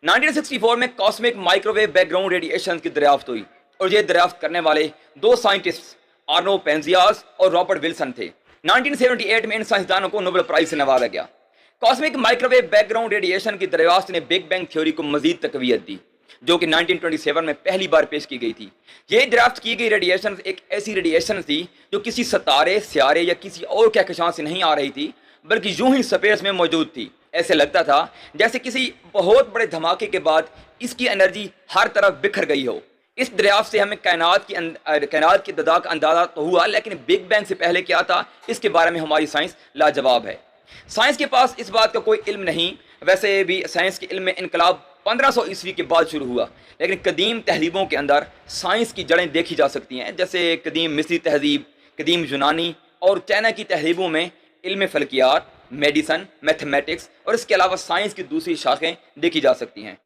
1964 में cosmic microwave background radiation की दरियाफ्त हुई और ये दरियाफ्त करने वाले दो साइंटिस्ट आर्नो पेंजियास और रॉबर्ट विल्सन थे। 1978 में इन साइंसदानों को नोबेल प्राइज से नवाजा गया। कॉस्मिक माइक्रोवेव बैकग्राउंड रेडिएशन की दरियाफ्त ने बिग बैंग थ्योरी को मजीद तकवीत दी, जो कि 1927 में पहली बार पेश की गई थी। ये दरियाफ्त की गई रेडिएशन एक ऐसी रेडिएशन थी जो किसी सितारे, सियारे या किसी और कहकशां से नहीं आ रही थी, बल्कि यूं ही स्पेस में मौजूद थी। ऐसे लगता था जैसे किसी बहुत बड़े धमाके के बाद इसकी एनर्जी हर तरफ बिखर गई हो। इस दरियाफ्त से हमें कायनात की दादा का अंदाजा तो हुआ, लेकिन बिग बैंग से पहले क्या था इसके बारे में हमारी साइंस लाजवाब है। साइंस के पास इस बात का कोई इल्म नहीं। वैसे भी साइंस के इल्म में इनकलाब 1500 ईस्वी के बाद शुरू हुआ, लेकिन कदीम तहजीबों के अंदर साइंस की जड़ें देखी जा सकती हैं, जैसे कदीम मिस्री तहजीब, कदीम यूनानी और चाइना की तहजीबों में इल्म फल्कियात, मेडिसन, मैथमेटिक्स और इसके अलावा साइंस की दूसरी शाखें देखी जा सकती हैं।